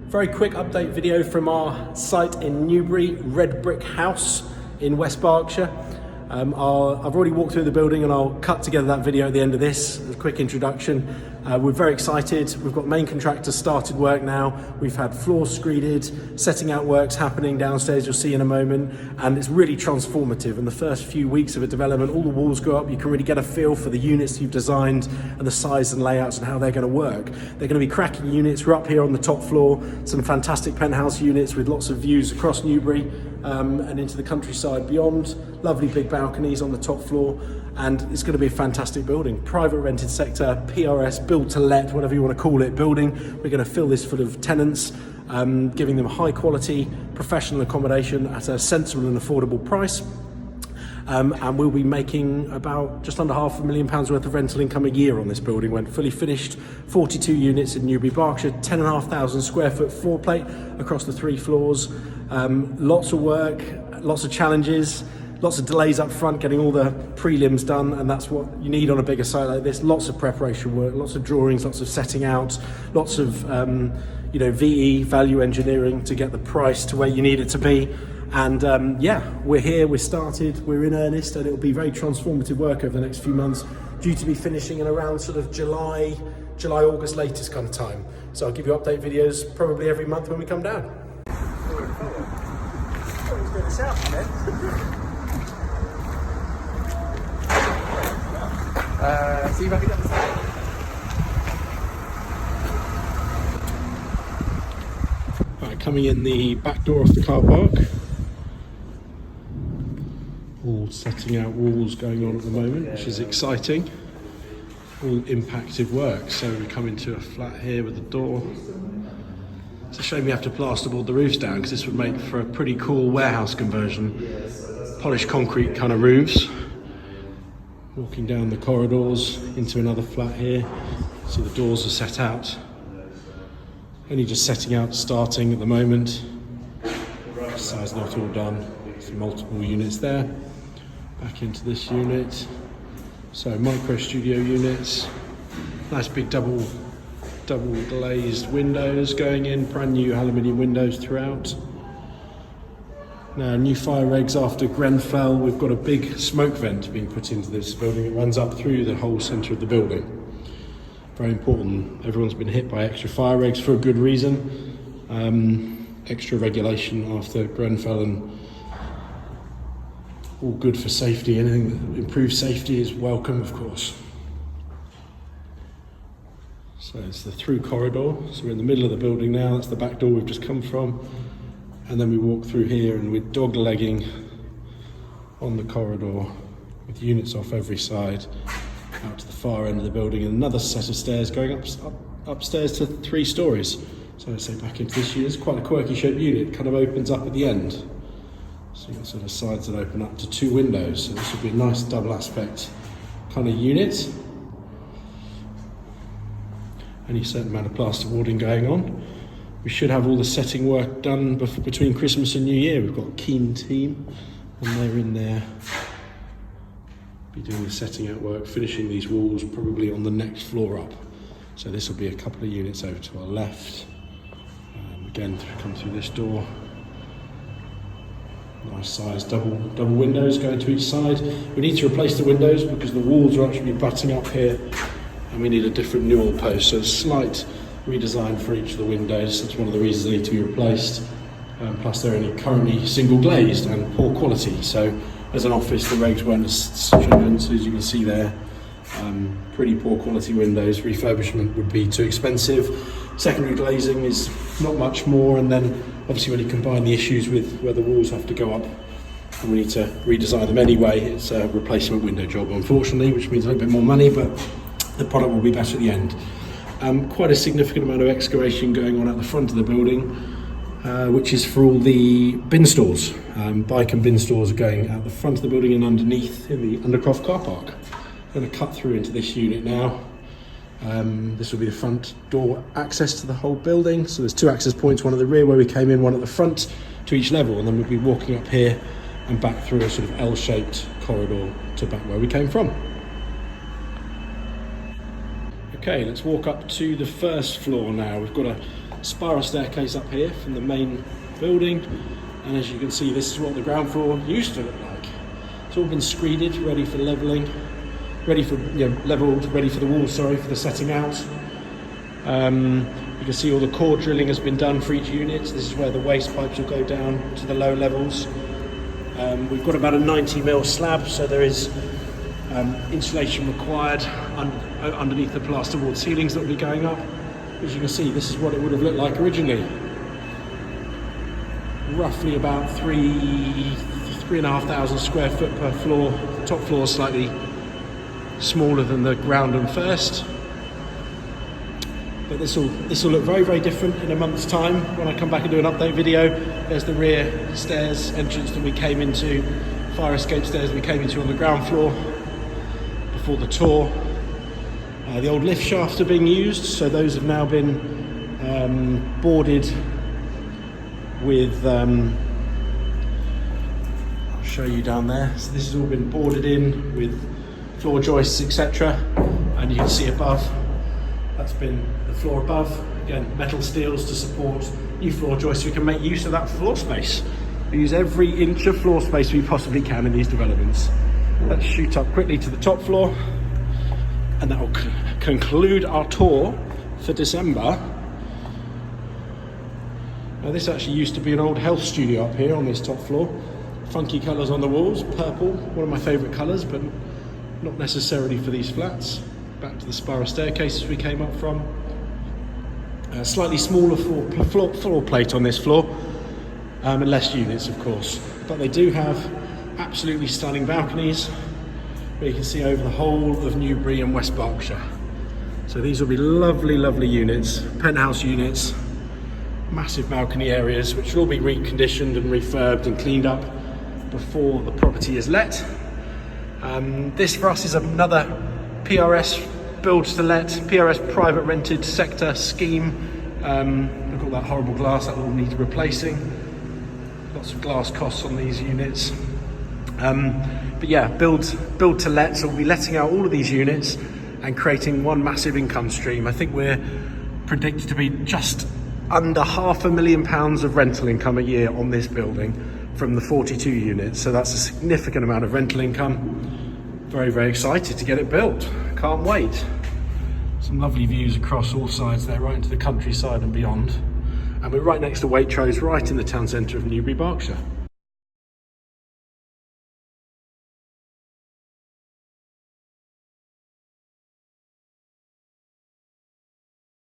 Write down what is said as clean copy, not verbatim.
Very quick update video from our site in Newbury, Redbrick House in West Berkshire. I've already walked through the building and I'll cut together that video at the end of this, a quick introduction. We're very excited. We've got main contractors started work now. We've had floors screeded, setting out works happening downstairs, you'll see in a moment, and it's really transformative. In the first few weeks of a development, all the walls go up, you can really get a feel for the units you've designed and the size and layouts and how they're going to work. They're going to be cracking units. We're up here on the top floor, some fantastic penthouse units with lots of views across Newbury and into the countryside beyond. Lovely big balconies on the top floor, and it's going to be a fantastic building. Private rented sector, PRS, build to let, whatever you want to call it, building. We're going to fill this full of tenants, giving them high quality professional accommodation at a sensible and affordable price. And we'll be making about just under £500,000 worth of rental income a year on this building when fully finished. 42 units in Newbury, Berkshire, 10,500 square foot floor plate across the 3 floors. Lots of work, lots of challenges, lots of delays up front getting all the prelims done, and that's what you need on a bigger site like this. Lots of preparation work, lots of drawings, lots of setting out, lots of VE, value engineering, to get the price to where you need it to be. And yeah, we're here, we're started, we're in earnest, and it'll be very transformative work over the next few months, due to be finishing in around sort of July, August latest kind of time. So I'll give you update videos probably every month when we come down. See if I can get the side. Right, coming in the back door of the car park. All setting out walls going on at the moment, which is exciting. All impacted work. So we come into a flat here with a door. It's a shame we have to plasterboard the roofs down, because this would make for a pretty cool warehouse conversion. Polished concrete kind of roofs. Walking down the corridors into another flat here. See the doors are set out. Only just setting out, starting at the moment. Size not all done. Some multiple units there. Back into this unit. So micro studio units. Nice big double glazed windows going in. Brand new aluminium windows throughout. Now, new fire regs after Grenfell. We've got a big smoke vent being put into this building. It runs up through the whole centre of the building. Very important. Everyone's been hit by extra fire regs for a good reason. Extra regulation after Grenfell, and all good for safety. Anything that improves safety is welcome, of course. So it's the through corridor. So we're in the middle of the building now. That's the back door we've just come from. And then we walk through here, and we're dog legging on the corridor with units off every side out to the far end of the building, and another set of stairs going upstairs to 3 stories. So I say back into this unit. It's quite a quirky shaped unit. It kind of opens up at the end. So you've got sort of sides that open up to 2 windows. So this would be a nice double aspect kind of unit. Only a certain amount of plasterboarding going on. We should have all the setting work done between Christmas and New Year. We've got a keen team, and they're in there. Be doing the setting out work, finishing these walls probably on the next floor up. So this will be a couple of units over to our left. Again, come through this door. Nice size double windows going to each side. We need to replace the windows because the walls are actually butting up here, and we need a different newel post. So a slight redesign for each of the windows. That's one of the reasons they need to be replaced. Plus they're only currently single glazed and poor quality. So as an office, the regs weren't as stringent, so as you can see there, pretty poor quality windows. Refurbishment would be too expensive. Secondary glazing is not much more, and then obviously when you combine the issues with where the walls have to go up and we need to redesign them anyway, it's a replacement window job, unfortunately, which means a little bit more money, but the product will be better at the end. Quite a significant amount of excavation going on at the front of the building, which is for all the bin stores. Bike and bin stores are going out the front of the building and underneath in the Undercroft car park. I'm going to cut through into this unit now. This will be the front door access to the whole building. So there's 2 access points, one at the rear where we came in, one at the front to each level, and then we'll be walking up here and back through a sort of L-shaped corridor to back where we came from. Okay, let's walk up to the first floor now. We've got a spiral staircase up here from the main building, and as you can see, this is what the ground floor used to look like. It's all been screeded, ready for levelling, ready for levelled, ready for the walls, sorry, for the setting out. You can see all the core drilling has been done for each unit. This is where the waste pipes will go down to the low levels. We've got about a 90mm slab, so there is insulation required underneath the plasterboard ceilings that will be going up. As you can see, this is what it would have looked like originally. Roughly about 3,500 square foot per floor. The top floor is slightly smaller than the ground and first. But this will look very, very different in a month's time when I come back and do an update video. There's the rear stairs entrance that we came into, fire escape stairs we came into on the ground floor before the tour. The old lift shafts are being used, so those have now been boarded with, I'll show you down there. So this has all been boarded in with floor joists, etc. And you can see above, that's been the floor above. Again, metal steels to support new floor joists. We can make use of that floor space. We use every inch of floor space we possibly can in these developments. Let's shoot up quickly to the top floor, and that will conclude our tour for December. Now, this actually used to be an old health studio up here on this top floor. Funky colours on the walls, purple, one of my favourite colours, but not necessarily for these flats. Back to the spiral staircases we came up from. Slightly smaller floor plate on this floor, and less units, of course. But they do have absolutely stunning balconies where you can see over the whole of Newbury and West Berkshire. So these will be lovely, lovely units, penthouse units, massive balcony areas, which will all be reconditioned and refurbed and cleaned up before the property is let. This for us is another PRS build to let, PRS private rented sector scheme. Look at all that horrible glass, that will need replacing. Lots of glass costs on these units. But yeah, build to let, so we'll be letting out all of these units and creating one massive income stream. I think we're predicted to be just under £500,000 of rental income a year on this building from the 42 units. So that's a significant amount of rental income. Very, very excited to get it built. Can't wait. Some lovely views across all sides there, right into the countryside and beyond. And we're right next to Waitrose, right in the town centre of Newbury, Berkshire.